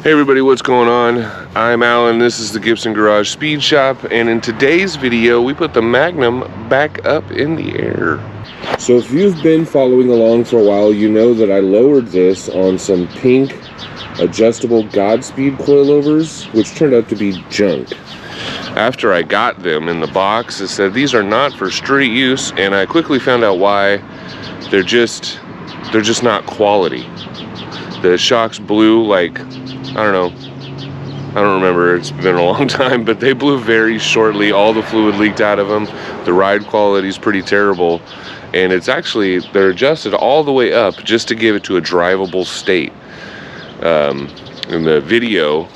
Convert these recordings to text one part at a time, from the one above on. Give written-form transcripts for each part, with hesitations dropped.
Hey everybody, what's going on? I'm Alan, this is the Gibson Garage Speed Shop, and in today's video we put the Magnum back up in the air. So if you've been following along for a while, you know that I lowered this on some pink adjustable Godspeed coilovers, which turned out to be junk. After I got them in the box, it said these are not for street use, and I quickly found out why. They're just not quality. The shocks blew like, I don't remember, it's been a long time, but they blew very shortly. All the fluid leaked out of them. The ride quality is pretty terrible, and they're adjusted all the way up just to give it to a drivable state. In the video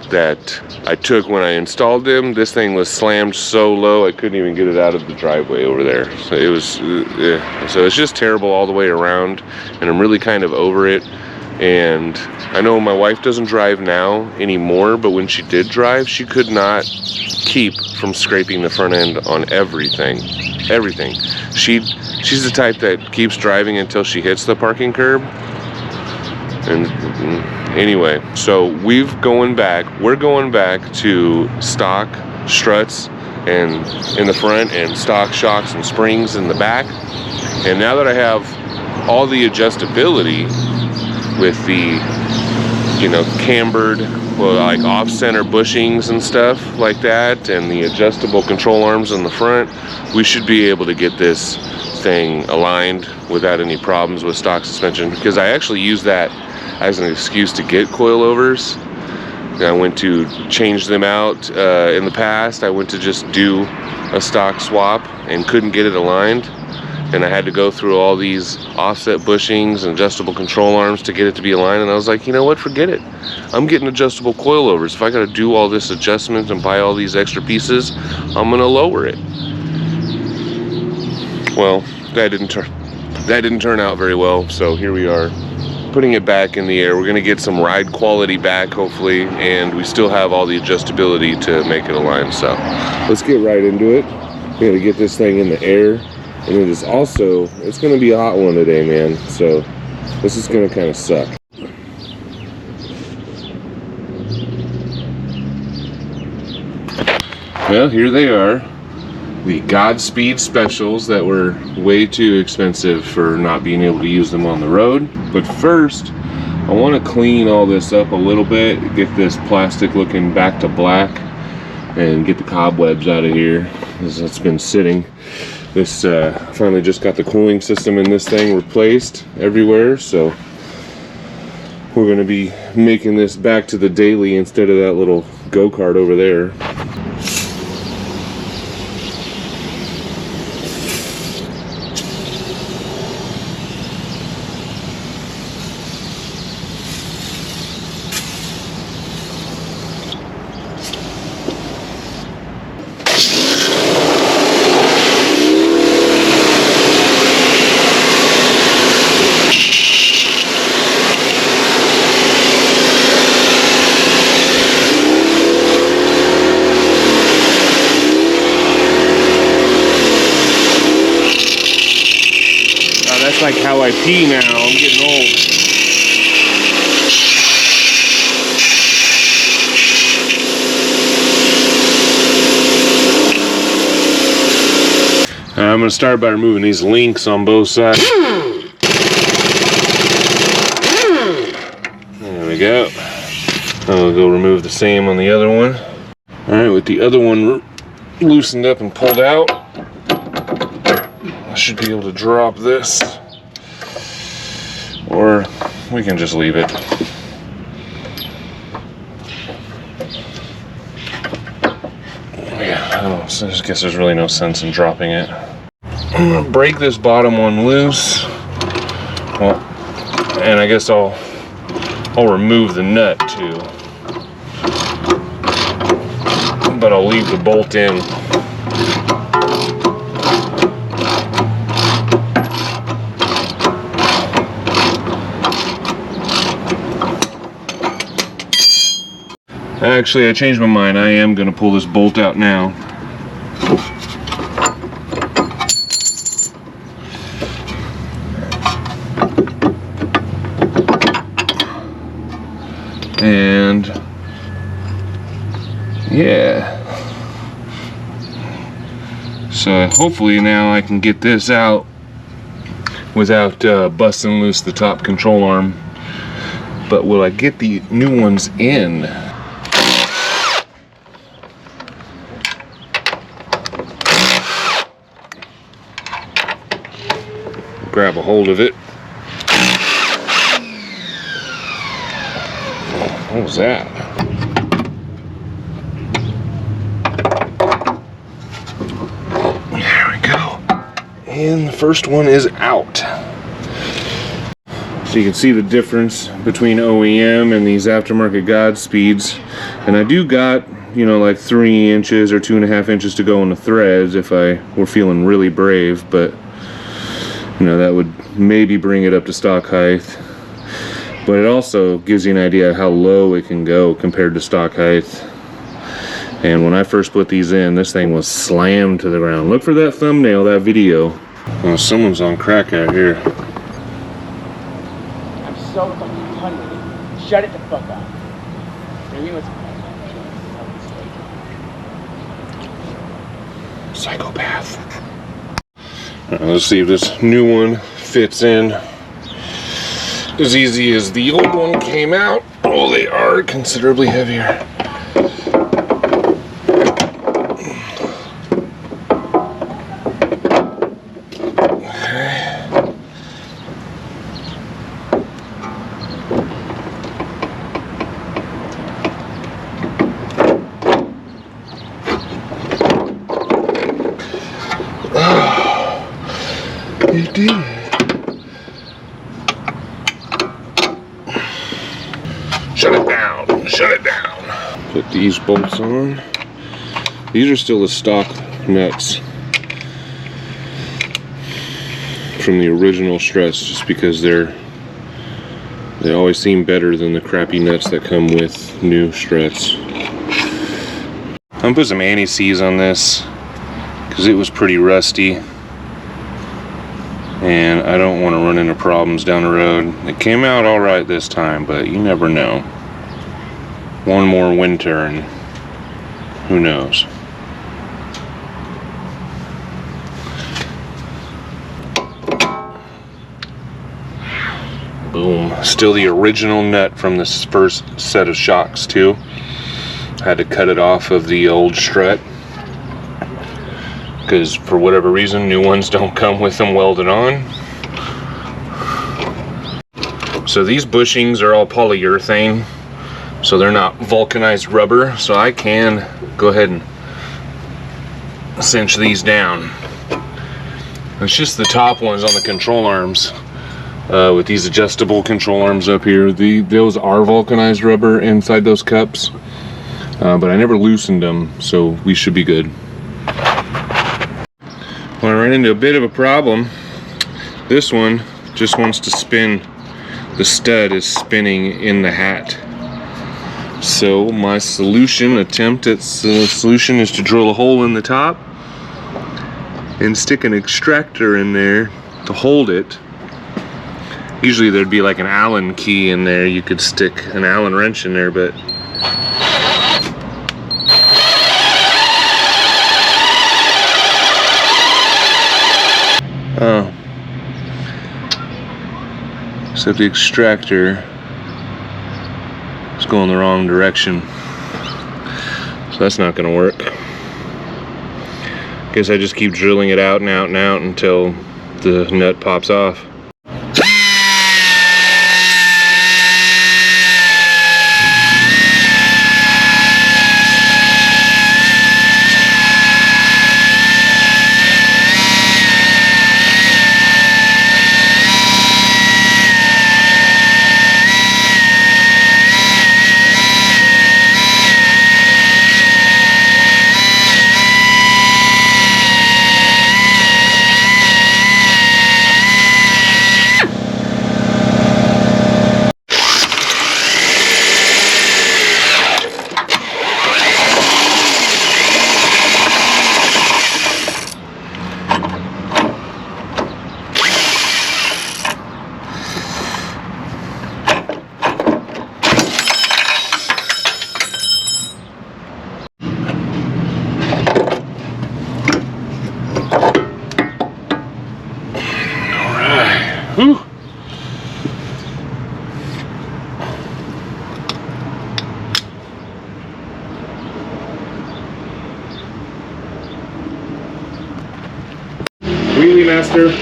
that I took when I installed them, this thing was slammed so low I couldn't even get it out of the driveway over there. So it was, so it's just terrible all the way around, and I'm really kind of over it. And I know my wife doesn't drive now anymore, but when she did drive, she could not keep from scraping the front end on everything. She's the type that keeps driving until she hits the parking curb. And anyway, so we're going back to stock struts and in the front, and stock shocks and springs in the back. And now that I have all the adjustability with the, cambered, like off-center bushings and stuff like that, and the adjustable control arms in the front, we should be able to get this thing aligned without any problems with stock suspension, because I actually use that as an excuse to get coilovers. I went to change them out in the past. I went to just do a stock swap and couldn't get it aligned, and I had to go through all these offset bushings and adjustable control arms to get it to be aligned. And I was like, you know what, forget it. I'm getting adjustable coilovers. If I got to do all this adjustment and buy all these extra pieces, I'm gonna lower it. Well, that didn't turn out very well. So here we are, putting it back in the air. We're gonna get some ride quality back, hopefully, and we still have all the adjustability to make it align. So let's get right into it. We gotta get this thing in the air. And it's going to be a hot one today, man. So this is going to kind of suck. Well, here they are. The Godspeed specials that were way too expensive for not being able to use them on the road. But first, I want to clean all this up a little bit, get this plastic looking back to black, and get the cobwebs out of here, as it's been sitting. This finally just got the cooling system in this thing replaced everywhere, so we're going to be making this back to the daily instead of that little go-kart over there. That's like how I pee now. I'm getting old. I'm going to start by removing these links on both sides. There we go. I'll go remove the same on the other one. Alright, with the other one loosened up and pulled out, I should be able to drop this, or we can just leave it. Yeah, I just guess there's really no sense in dropping it. I'm gonna break this bottom one loose. Well, and I guess I'll remove the nut too, but I'll leave the bolt in. Actually, I changed my mind. I am going to pull this bolt out now. And and yeah. So hopefully now I can get this out without busting loose the top control arm. But will I get the new ones in? Grab a hold of it. What was that? There we go. And the first one is out. So you can see the difference between OEM and these aftermarket Godspeeds. And I do got, you know, like 3 inches or 2.5 inches to go on the threads if I were feeling really brave, but you know, that would maybe bring it up to stock height. But it also gives you an idea of how low it can go compared to stock height. And when I first put these in, this thing was slammed to the ground. Look for that thumbnail, that video. Oh, someone's on crack out here. I'm so fucking done with it. Shut it the fuck up. Maybe what's psychopath. All right, let's see if this new one fits in as easy as the old one came out. Oh, they are considerably heavier. You did it. Shut it down. Shut it down. Put these bolts on. These are still the stock nuts from the original struts, just because they always seem better than the crappy nuts that come with new struts. I'm gonna put some anti-seize on this because it was pretty rusty. And I don't want to run into problems down the road. It came out all right this time, but you never know. One more winter and who knows. Boom. Still the original nut from this first set of shocks too. Had to cut it off of the old strut, because for whatever reason new ones don't come with them welded on. So these bushings are all polyurethane, so they're not vulcanized rubber, so I can go ahead and cinch these down. It's just the top ones on the control arms with these adjustable control arms up here. Those are vulcanized rubber inside those cups, but I never loosened them, so we should be good. When I ran into a bit of a problem, this one just wants to spin. The stud is spinning in the hat. So my solution is to drill a hole in the top and stick an extractor in there to hold it. Usually there'd be like an Allen key in there. You could stick an Allen wrench in there, but oh. Except the extractor is going the wrong direction. So that's not going to work. Guess I just keep drilling it out and out and out until the nut pops off. Wheelie master.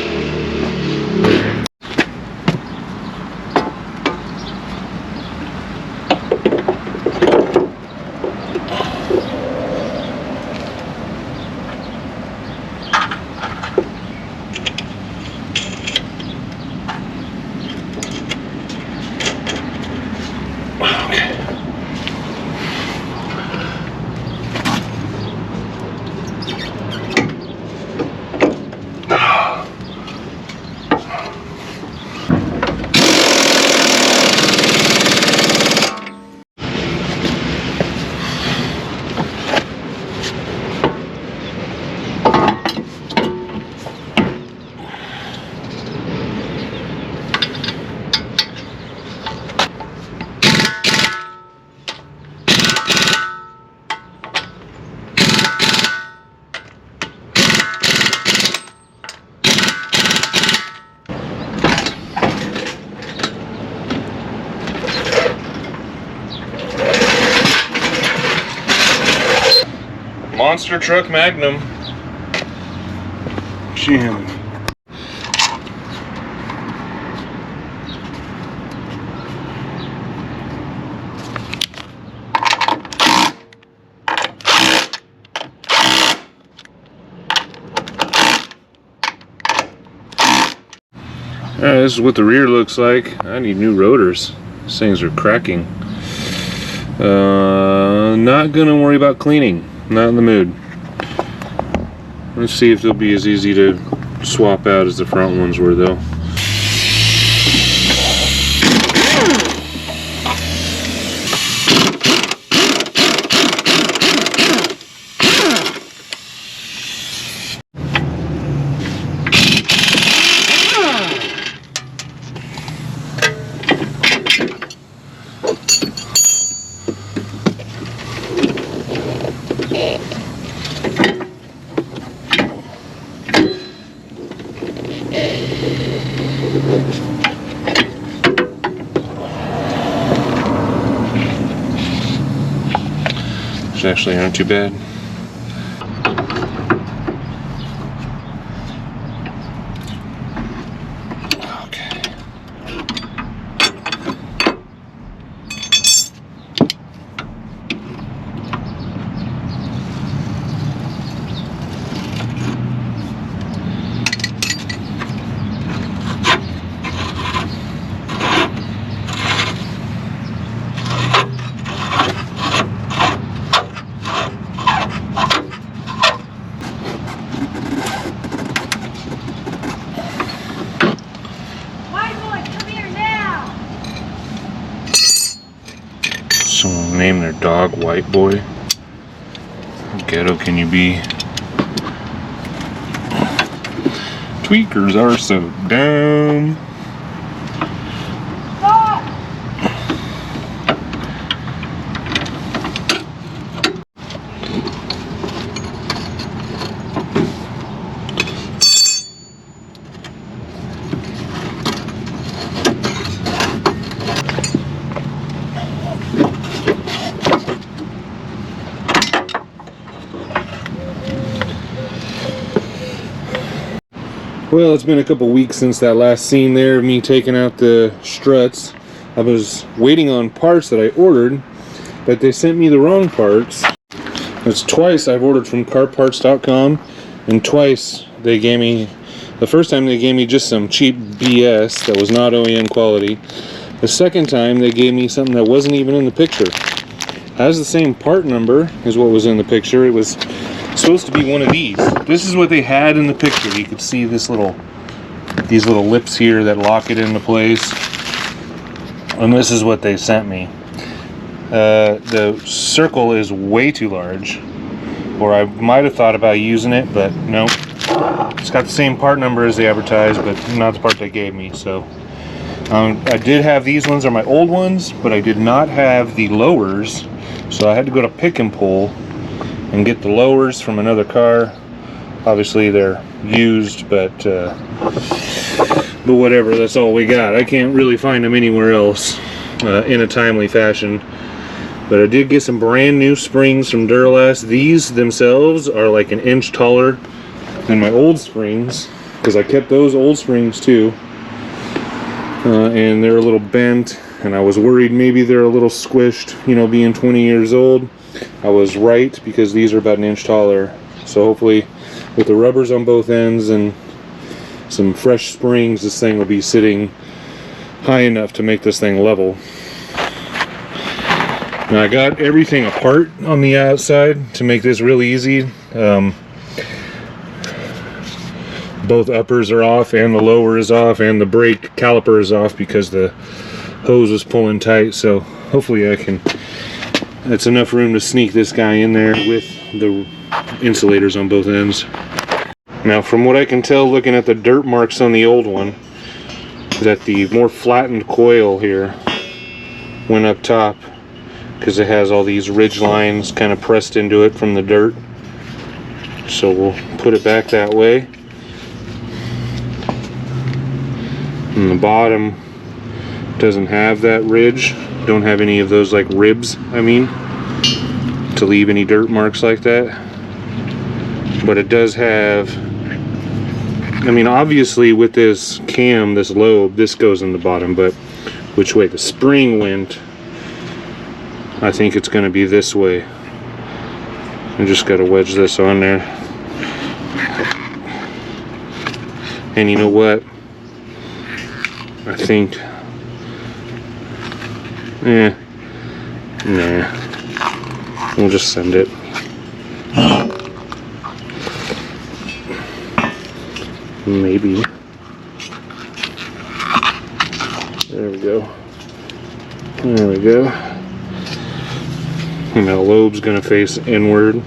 Monster truck Magnum. Jim. This is what the rear looks like. I need new rotors. These things are cracking. Not gonna worry about cleaning. Not in the mood. Let's see if they'll be as easy to swap out as the front ones were, though. Which actually aren't too bad. Someone named their dog White Boy. How ghetto can you be? Tweakers are so dumb. Well, it's been a couple weeks since that last scene there of me taking out the struts. I was waiting on parts that I ordered, but they sent me the wrong parts. It's twice I've ordered from carparts.com, and twice they gave me, the first time they gave me just some cheap BS that was not OEM quality. The second time they gave me something that wasn't even in the picture. Has the same part number as what was in the picture. It was supposed to be one of these. This is what they had in the picture. You could see these little lips here that lock it into place, and this is what they sent me. The circle is way too large, or I might have thought about using it, but no. It's got the same part number as they advertised, but not the part they gave me. So I did have these ones, are my old ones, but I did not have the lowers, so I had to go to Pick and Pull and get the lowers from another car. Obviously they're used, but whatever, that's all we got. I can't really find them anywhere else in a timely fashion. But I did get some brand new springs from Duralast. These themselves are like an inch taller than my old springs. because I kept those old springs too, and they're a little bent, and I was worried maybe they're a little squished, you know, being 20 years old. I was right, because these are about an inch taller. So hopefully with the rubbers on both ends and some fresh springs, this thing will be sitting high enough to make this thing level. Now I got everything apart on the outside to make this really easy. Both uppers are off, and the lower is off, and the brake caliper is off because the hose was pulling tight. So hopefully it's enough room to sneak this guy in there with the insulators on both ends. Now from what I can tell looking at the dirt marks on the old one, that the more flattened coil here went up top, because it has all these ridge lines kind of pressed into it from the dirt. So we'll put it back that way. And the bottom doesn't have that ridge, don't have any of those like ribs, I mean, to leave any dirt marks like that. But it does have, I mean, obviously with this cam, this lobe, this goes in the bottom, but which way the spring went, I think it's going to be this way. I just got to wedge this on there. And you know what? I think, nah, we'll just send it. Maybe. There we go. There we go. And that lobe's gonna face inward.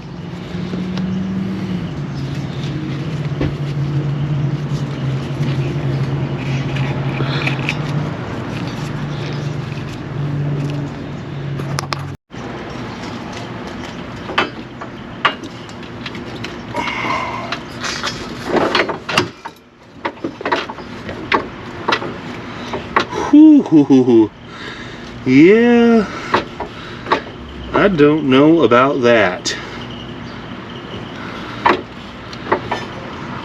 Whew. Yeah, I don't know about that.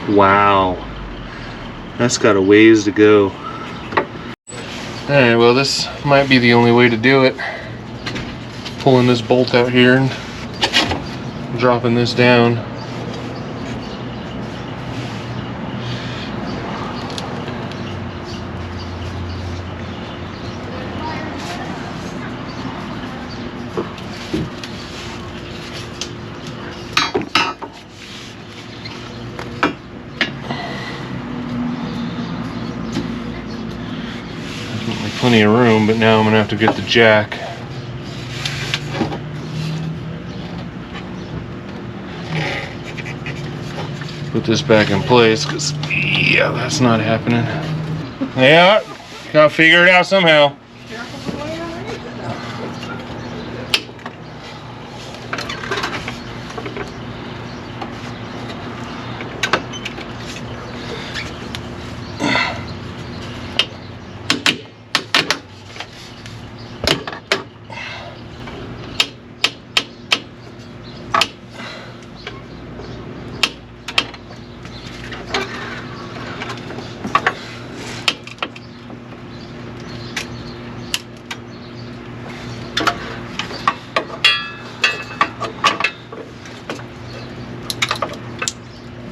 Wow, that's got a ways to go. Alright, well this might be the only way to do it. Pulling this bolt out here and dropping this down. Plenty of room, but now I'm gonna have to get the jack. Put this back in place, because yeah, that's not happening. Yeah, gotta figure it out somehow.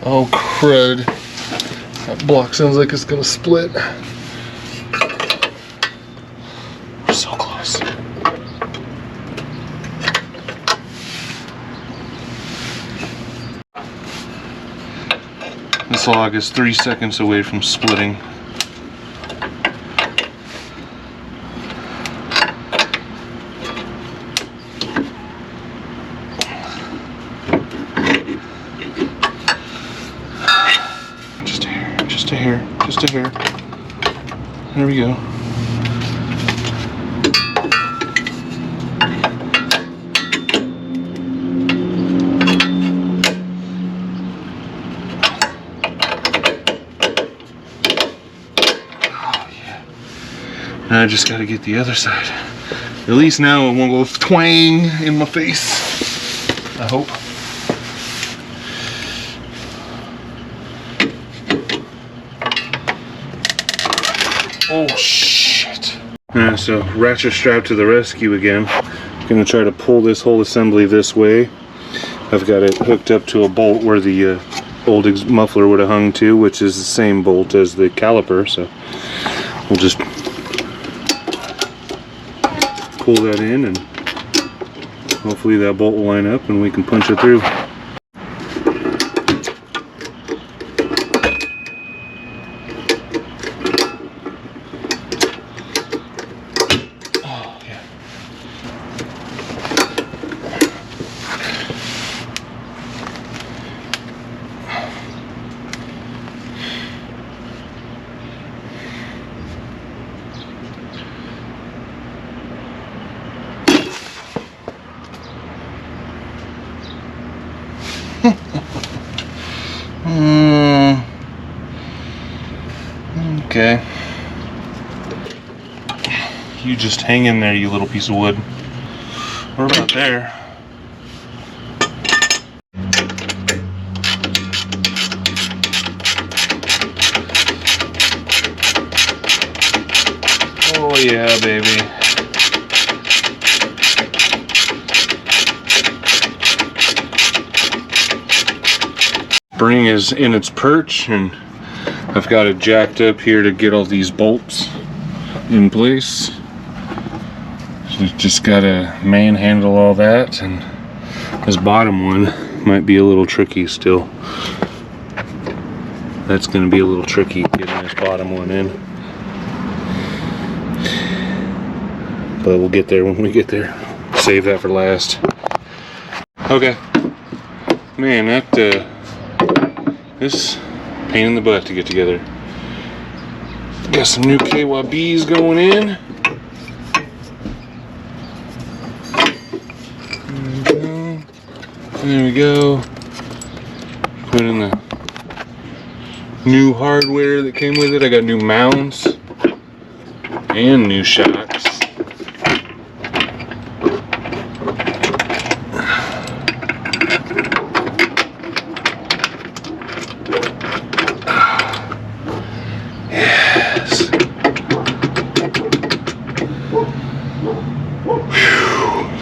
Oh crud. That block sounds like it's gonna split. We're so close. This log is 3 seconds away from splitting. Just a hair. There we go. Oh yeah. Now I just gotta get the other side. At least now it won't go twang in my face. I hope. Oh shit. So ratchet strap to the rescue again. Gonna try to pull this whole assembly this way. I've got it hooked up to a bolt where the old muffler would have hung to, which is the same bolt as the caliper, so we'll just pull that in and hopefully that bolt will line up and we can punch it through. Okay. You just hang in there, you little piece of wood. We're about there. Oh yeah, baby. Spring is in its perch, and I've got it jacked up here to get all these bolts in place. So just gotta manhandle all that, and this bottom one might be a little tricky still. That's gonna be a little tricky getting this bottom one in. But we'll get there when we get there. Save that for last. Okay. Man, that this pain in the butt to get together. Got some new KYBs going in. There we go. Put in the new hardware that came with it. I got new mounts and new shocks.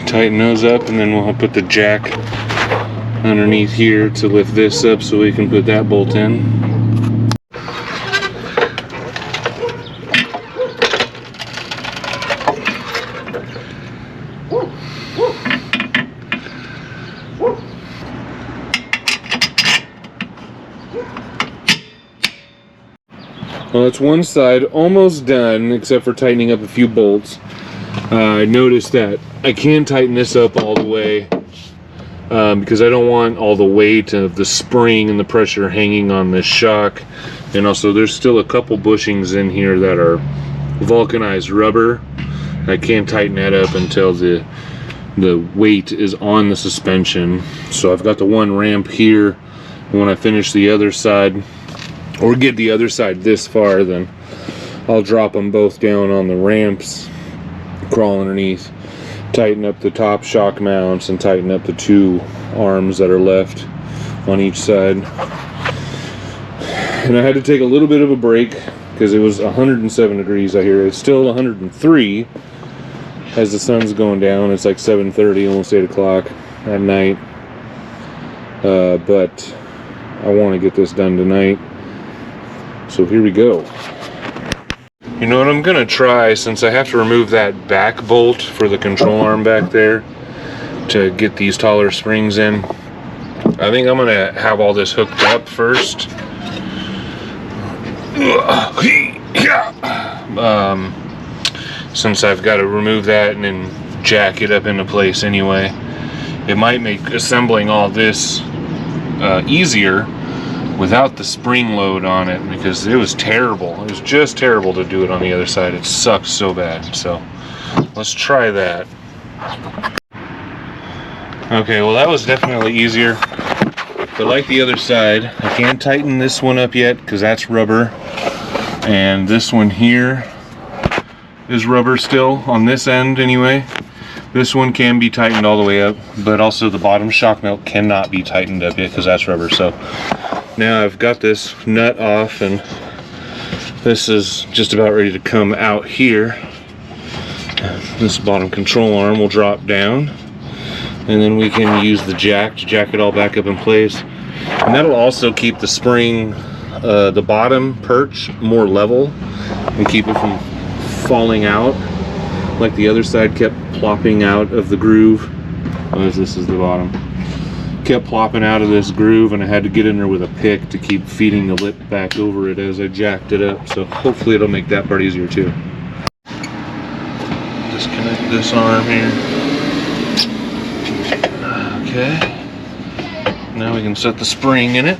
Tighten those up, and then we'll put the jack underneath here to lift this up so we can put that bolt in. Well, it's one side almost done, except for tightening up a few bolts. I noticed that I can tighten this up all the way because I don't want all the weight of the spring and the pressure hanging on this shock. And also there's still a couple bushings in here that are vulcanized rubber. I can't tighten that up until the weight is on the suspension. So I've got the one ramp here, and when I finish the other side, or get the other side this far, then I'll drop them both down on the ramps, crawl underneath, tighten up the top shock mounts, and tighten up the two arms that are left on each side. And I had to take a little bit of a break because it was 107 degrees out here. It's still 103 as the sun's going down. It's like 7:30, almost 8 o'clock at night. But I want to get this done tonight. So here we go. You know what I'm gonna try, since I have to remove that back bolt for the control arm back there to get these taller springs in. I think I'm gonna have all this hooked up first. Since I've got to remove that and then jack it up into place anyway. It might make assembling all this easier without the spring load on it, because it was terrible. It was just terrible to do it on the other side. It sucked so bad. So let's try that. Okay, well that was definitely easier. But like the other side, I can't tighten this one up yet because that's rubber. And this one here is rubber still on this end anyway. This one can be tightened all the way up, but also the bottom shock mount cannot be tightened up yet because that's rubber. So now I've got this nut off and This is just about ready to come out here. This bottom control arm will drop down, and then we can use the jack to jack it all back up in place. And that'll also keep the spring, the bottom perch more level and keep it from falling out like the other side kept plopping out of the groove. This is the bottom. Kept plopping out of this groove, and I had to get in there with a pick to keep feeding the lip back over it as I jacked it up. So hopefully it'll make that part easier too. Disconnect this arm here. Okay. Now we can set the spring in it.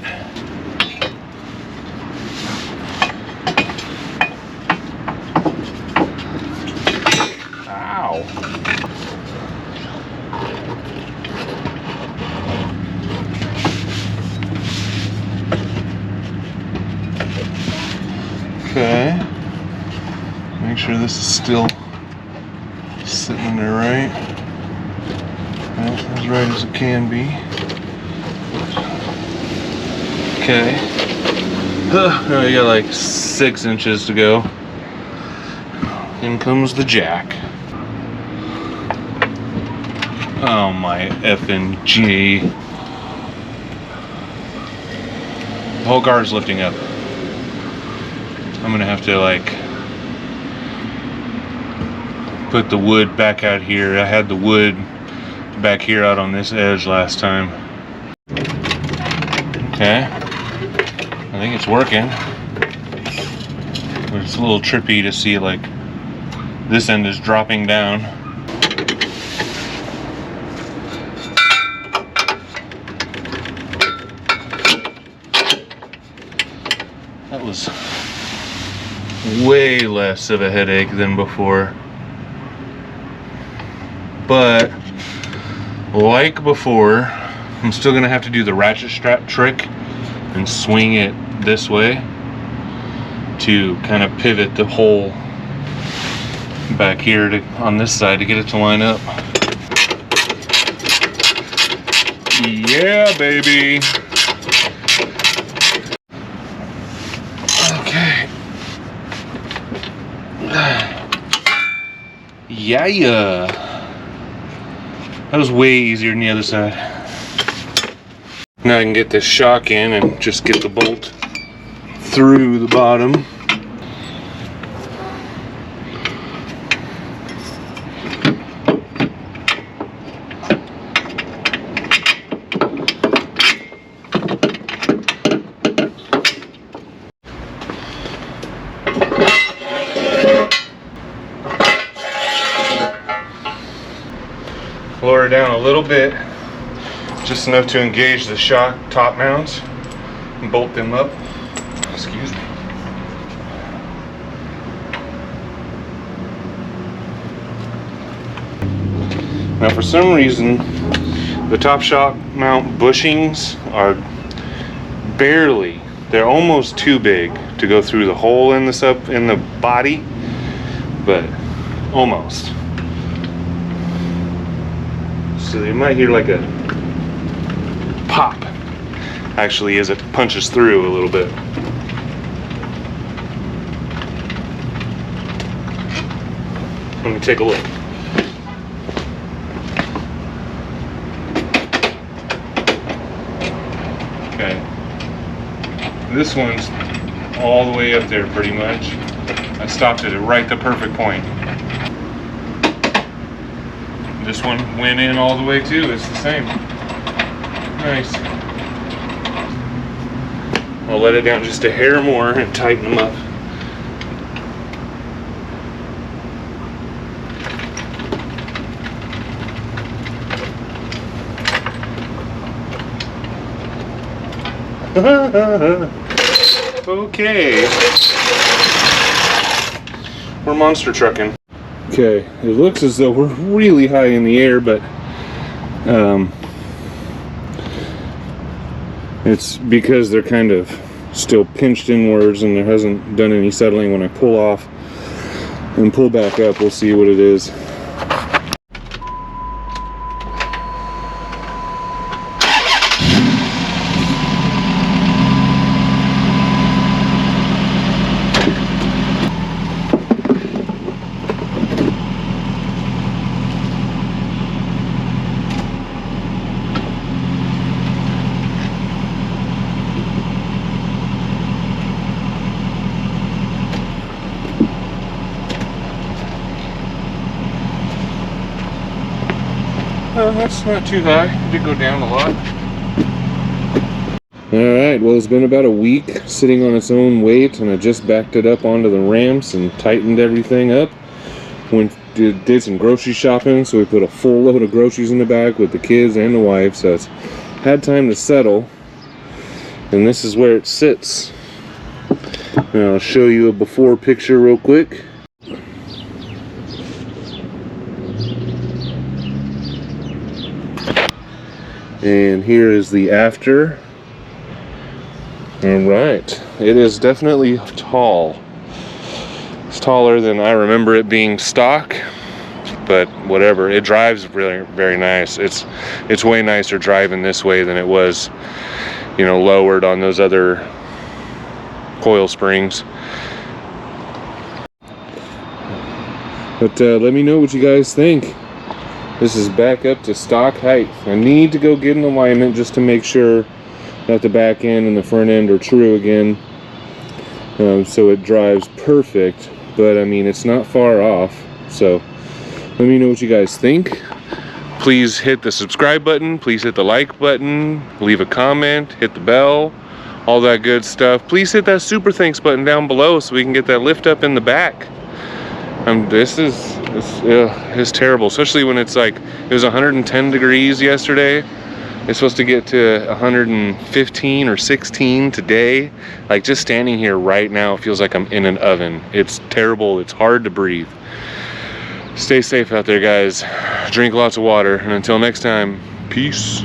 Ow. Okay. Make sure this is still sitting in there right. As right as it can be. Okay. Now we got like 6 inches to go. In comes the jack. Oh my effing G. The whole guard's lifting up. I'm gonna have to like put the wood back out here. I had the wood back here out on this edge last time. Okay. I think it's working. But it's a little trippy to see like this end is dropping down. That was way less of a headache than before. But like before, I'm still gonna have to do the ratchet strap trick and swing it this way to kind of pivot the hole back here to, on this side, to get it to line up. Yeah, baby. Okay. Yeah. That was way easier than the other side. Now I can get this shock in and just get the bolt through the bottom. Lower it down a little bit, just enough to engage the shock top mounts and bolt them up. Excuse me. Now for some reason the top shock mount bushings are barely, they're almost too big to go through the hole in the body, but almost. So you might hear like a pop, actually, as it punches through a little bit. Let me take a look. Okay. This one's all the way up there pretty much. I stopped it at right the perfect point. This one went in all the way too. It's the same. Nice. I'll let it down just a hair more and tighten them up. Okay. We're monster trucking. Okay, it looks as though we're really high in the air, but it's because they're kind of still pinched inwards and there hasn't done any settling. When I pull off and pull back up, we'll see what it is. it's not too high. It did go down a lot. Alright, well, it's been about a week sitting on its own weight, and I just backed it up onto the ramps and tightened everything up. Did some grocery shopping, so we put a full load of groceries in the back with the kids and the wife, so it's had time to settle. And this is where it sits. And I'll show you a before picture real quick. And here is the after. Alright, it is definitely tall. It's taller than I remember it being stock, but whatever. It drives really very nice. It's way nicer driving this way than it was, you know, lowered on those other coil springs. But let me know what you guys think. This is back up to stock height. I need to go get an alignment just to make sure that the back end and the front end are true again, so it drives perfect. But I mean, it's not far off. So let me know what you guys think. Please hit the subscribe button, please hit the like button, leave a comment, hit the bell, all that good stuff. Please hit that super thanks button down below so we can get that lift up in the back. This is terrible, especially when it's like, it was 110 degrees yesterday. It's supposed to get to 115 or 16 today. Like, just standing here right now, it feels like I'm in an oven. It's terrible. It's hard to breathe. Stay safe out there, guys. Drink lots of water. And until next time, peace.